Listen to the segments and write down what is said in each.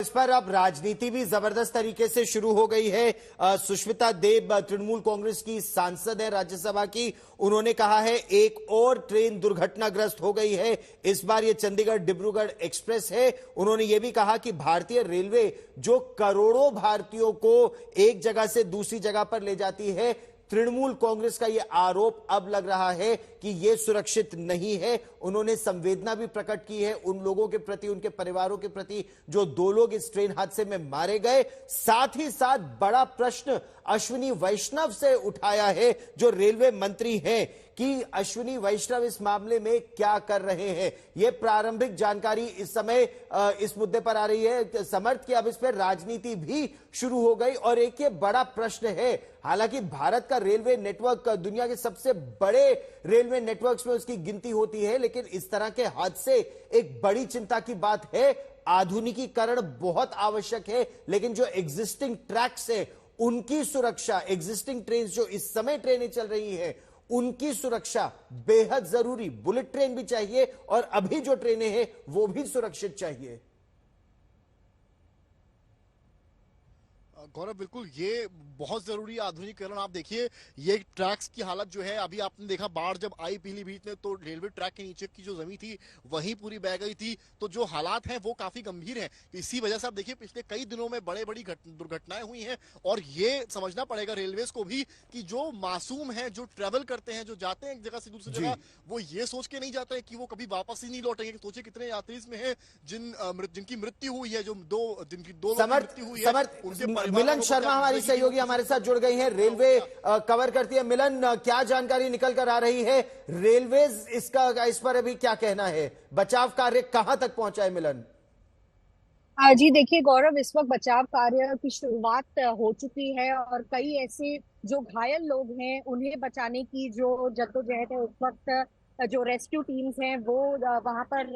इस पर अब राजनीति भी जबरदस्त तरीके से शुरू हो गई है। सुष्मिता देव तृणमूल कांग्रेस की सांसद है राज्यसभा की, उन्होंने कहा है एक और ट्रेन दुर्घटनाग्रस्त हो गई है। इस बार ये चंडीगढ़ डिब्रूगढ़ एक्सप्रेस है। उन्होंने ये भी कहा कि भारतीय रेलवे जो करोड़ों भारतीयों को एक जगह से दूसरी जगह पर ले जाती है, तृणमूल कांग्रेस का यह आरोप अब लग रहा है कि यह सुरक्षित नहीं है। उन्होंने संवेदना भी प्रकट की है उन लोगों के प्रति, उनके परिवारों के प्रति जो 2 लोग इस ट्रेन हादसे में मारे गए। साथ ही साथ बड़ा प्रश्न अश्विनी वैष्णव से उठाया है, जो रेलवे मंत्री हैं, कि अश्विनी वैष्णव इस मामले में क्या कर रहे हैं। यह प्रारंभिक जानकारी इस समय इस मुद्दे पर आ रही है समर्थ कि अब इस पर राजनीति भी शुरू हो गई। और एक ये बड़ा प्रश्न है, हालांकि भारत का रेलवे नेटवर्क दुनिया के सबसे बड़े रेलवे नेटवर्क्स में उसकी गिनती होती है, लेकिन इस तरह के हादसे एक बड़ी चिंता की बात है। आधुनिकीकरण बहुत आवश्यक है, लेकिन जो एग्जिस्टिंग ट्रैक्स है उनकी सुरक्षा, एग्जिस्टिंग ट्रेन जो इस समय ट्रेनें चल रही हैं उनकी सुरक्षा बेहद जरूरी। बुलेट ट्रेन भी चाहिए और अभी जो ट्रेनें हैं वो भी सुरक्षित चाहिए। गौरव, बिल्कुल ये बहुत जरूरी आधुनिकीकरण। आप देखिए ये ट्रैक्स की हालत जो है, अभी आपने देखा बाढ़ जब आई पीलीभीत में तो रेलवे ट्रैक के नीचे की जो जमीन थी वहीं पूरी बह गई थी। तो जो हालात हैं वो काफी गंभीर हैं। इसी वजह से आप देखिए पिछले कई दिनों में बड़े बड़ी दुर्घटनाएं हुई हैं। और ये समझना पड़ेगा रेलवेज को भी कि जो मासूम हैं, जो ट्रेवल करते हैं, जो जाते हैं एक जगह से दूसरी जगह, वो ये सोच के नहीं जाते हैं कि वो कभी वापस ही नहीं लौटेंगे। सोचिए कितने यात्री इसमें हैं जिनकी मृत्यु हुई है, जो जिनकी 2 लोगों की मृत्यु हुई है। मिलन शर्मा हमारी सहयोगी हमारे साथ जुड़ गई हैं, रेलवे कवर करती है। मिलन, क्या जानकारी निकल कर आ रही है? रेलवेज इस पर अभी क्या कहना है? बचाव कार्य कहां तक पहुंचा है मिलन? जी देखिए गौरव, इस वक्त बचाव कार्य की शुरुआत हो चुकी है और कई ऐसे जो घायल लोग हैं उन्हें बचाने की जो जद्दोजहद है उस वक्त जो रेस्क्यू टीम्स हैं वो वहां पर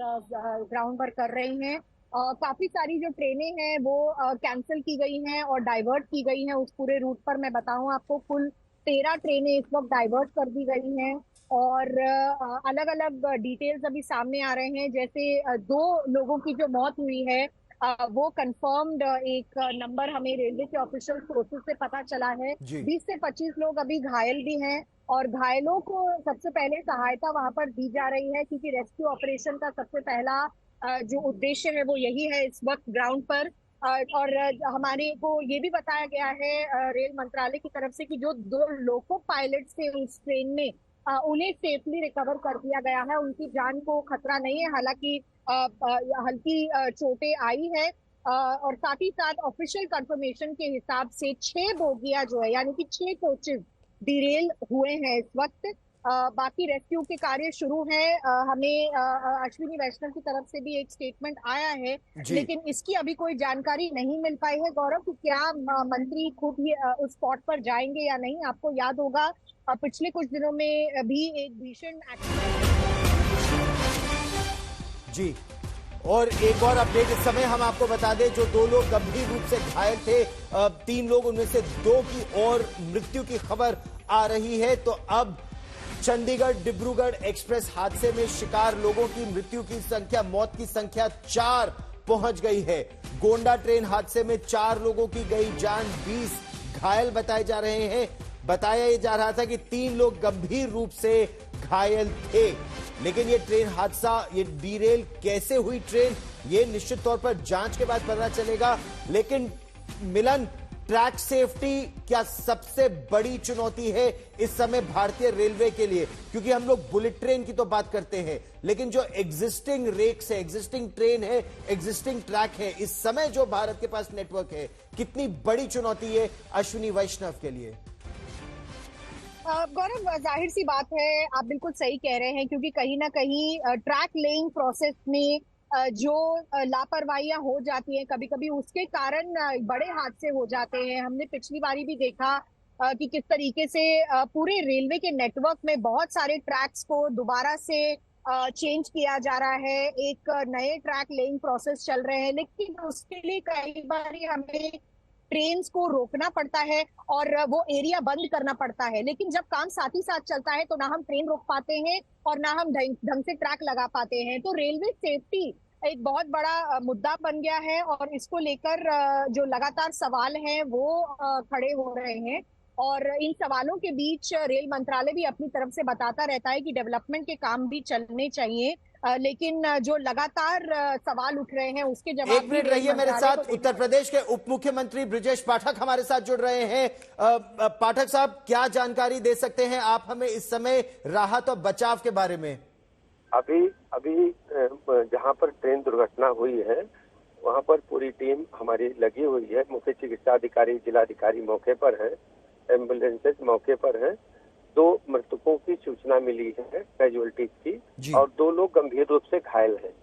ग्राउंड पर कर रही हैं। काफी सारी जो ट्रेनें हैं वो कैंसिल की गई हैं और डाइवर्ट की गई हैं। उस पूरे रूट पर मैं बताऊं आपको, कुल 13 ट्रेनें इस वक्त डाइवर्ट कर दी गई हैं। और अलग अलग डिटेल्स अभी सामने आ रहे हैं, जैसे 2 लोगों की जो मौत हुई है वो कंफर्म्ड एक नंबर हमें रेलवे के ऑफिशियल सोर्सेज से पता चला है। 20 से 25 लोग अभी घायल भी हैं और घायलों को सबसे पहले सहायता वहां पर दी जा रही है, क्योंकि रेस्क्यू ऑपरेशन का सबसे पहला जो उद्देश्य है वो यही है इस वक्त ग्राउंड पर। और हमारे को ये भी बताया गया है रेल मंत्रालय की तरफ से कि जो 2 लोको पायलट्स थे उस ट्रेन में, उन्हें सेफली रिकवर कर दिया गया है। उनकी जान को खतरा नहीं है, हालांकि हल्की चोटें आई है। और साथ ही साथ ऑफिशियल कंफर्मेशन के हिसाब से 6 बोगियां जो है, यानी कि 6 कोचेस डिरेल हुए हैं इस वक्त। बाकी रेस्क्यू के कार्य शुरू है। हमें अश्विनी वैष्णव की तरफ से भी एक स्टेटमेंट आया है, लेकिन इसकी अभी कोई जानकारी नहीं मिल पाई है गौरव कि क्या मंत्री खुद ही उस स्पॉट पर जाएंगे या नहीं। आपको याद होगा पिछले कुछ दिनों में भी एक भीषण जी। और एक और अपडेट इस समय हम आपको बता दें, जो 2 लोग गंभीर रूप से घायल थे, 3 लोग उनमें से 2 की और मृत्यु की खबर आ रही है। तो अब चंडीगढ़ डिब्रूगढ़ एक्सप्रेस हादसे में शिकार लोगों की मृत्यु की संख्या, मौत की संख्या 4 पहुंच गई है। गोंडा ट्रेन हादसे में 4 लोगों की गई जान, 20 घायल बताए जा रहे हैं। बताया जा रहा था कि 3 लोग गंभीर रूप से घायल थे। लेकिन ये ट्रेन हादसा, ये डीरेल कैसे हुई ट्रेन, ये निश्चित तौर पर जांच के बाद पता चलेगा। लेकिन मिलन, ट्रैक सेफ्टी क्या सबसे बड़ी चुनौती है इस समय भारतीय रेलवे के लिए? क्योंकि हम लोग बुलेट ट्रेन की तो बात करते हैं, लेकिन जो एग्जिस्टिंग रेक्स है, एग्जिस्टिंग ट्रेन है, एग्जिस्टिंग ट्रैक है, इस समय जो भारत के पास नेटवर्क है, कितनी बड़ी चुनौती है अश्विनी वैष्णव के लिए? गौरव, जाहिर सी बात है, आप बिल्कुल सही कह रहे हैं, क्योंकि कहीं ना कहीं ट्रैक लेइंग प्रोसेस में जो लापरवाहियां हो जाती हैं कभी कभी, उसके कारण बड़े हादसे हो जाते हैं। हमने पिछली बारी भी देखा कि किस तरीके से पूरे रेलवे के नेटवर्क में बहुत सारे ट्रैक्स को दोबारा से चेंज किया जा रहा है। एक नए ट्रैक लेइंग प्रोसेस चल रहे हैं, लेकिन उसके लिए कई बार हमें ट्रेन्स को रोकना पड़ता है और वो एरिया बंद करना पड़ता है। लेकिन जब काम साथ ही साथ चलता है तो ना हम ट्रेन रोक पाते हैं और ना हम ढंग से ट्रैक लगा पाते हैं। तो रेलवे सेफ्टी एक बहुत बड़ा मुद्दा बन गया है और इसको लेकर जो लगातार सवाल हैं वो खड़े हो रहे हैं। और इन सवालों के बीच रेल मंत्रालय भी अपनी तरफ से बताता रहता है कि डेवलपमेंट के काम भी चलने चाहिए, लेकिन जो लगातार सवाल उठ रहे हैं उसके जवाब एक भी मिनट रेल रहिए मेरे मंत्रालय साथ। को उत्तर प्रदेश के उप मुख्यमंत्री ब्रिजेश पाठक हमारे साथ जुड़ रहे हैं। पाठक साहब, क्या जानकारी दे सकते हैं आप हमें इस समय राहत और बचाव के बारे में? अभी अभी जहां पर ट्रेन दुर्घटना हुई है वहां पर पूरी टीम हमारी लगी हुई है। मुख्य चिकित्सा अधिकारी, जिलाधिकारी मौके पर है, एम्बुलेंसेज मौके पर है। 2 मृतकों की सूचना मिली है कैजुअलिटीज की, और 2 लोग गंभीर रूप से घायल हैं,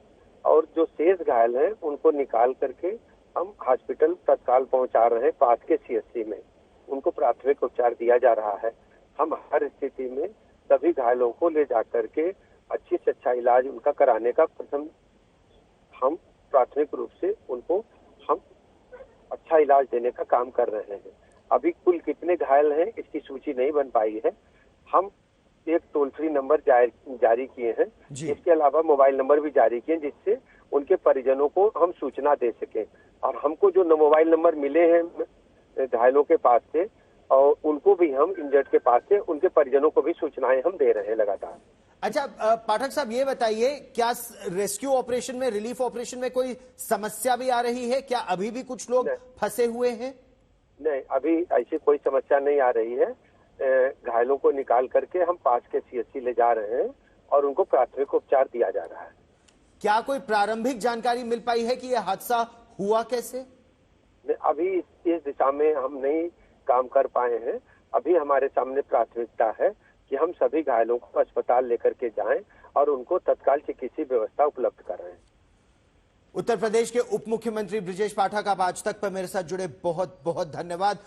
और जो शेष घायल हैं उनको निकाल करके हम हॉस्पिटल तत्काल पहुंचा रहे हैं पास के सीएचसी में। उनको प्राथमिक उपचार दिया जा रहा है। हम हर स्थिति में सभी घायलों को ले जाकर के अच्छी से अच्छा इलाज उनका कराने का प्रथम हम प्राथमिक रूप से उनको हम अच्छा इलाज देने का काम कर रहे हैं। अभी कुल कितने घायल हैं इसकी सूची नहीं बन पाई है। हम एक टोल फ्री नंबर जारी किए हैं, इसके अलावा मोबाइल नंबर भी जारी किए जिससे उनके परिजनों को हम सूचना दे सकें। और हमको जो मोबाइल नंबर मिले हैं घायलों के पास से, और उनको भी हम इंजर्ड के पास से उनके परिजनों को भी सूचनाएं हम दे रहे हैं लगातार। अच्छा पाठक साहब, ये बताइए, क्या रेस्क्यू ऑपरेशन में, रिलीफ ऑपरेशन में कोई समस्या भी आ रही है? क्या अभी भी कुछ लोग फंसे हुए हैं? नहीं, अभी ऐसी कोई समस्या नहीं आ रही है। घायलों को निकाल करके हम पास के सीएचसी ले जा रहे हैं और उनको प्राथमिक उपचार दिया जा रहा है। क्या कोई प्रारंभिक जानकारी मिल पाई है कि यह हादसा हुआ कैसे? अभी इस दिशा में हम नहीं काम कर पाए हैं। अभी हमारे सामने प्राथमिकता है कि हम सभी घायलों को अस्पताल लेकर के जाएं और उनको तत्काल चिकित्सीय व्यवस्था उपलब्ध कराएं। उत्तर प्रदेश के उप मुख्यमंत्री ब्रिजेश पाठक, आप आज तक पर मेरे साथ जुड़े, बहुत बहुत धन्यवाद।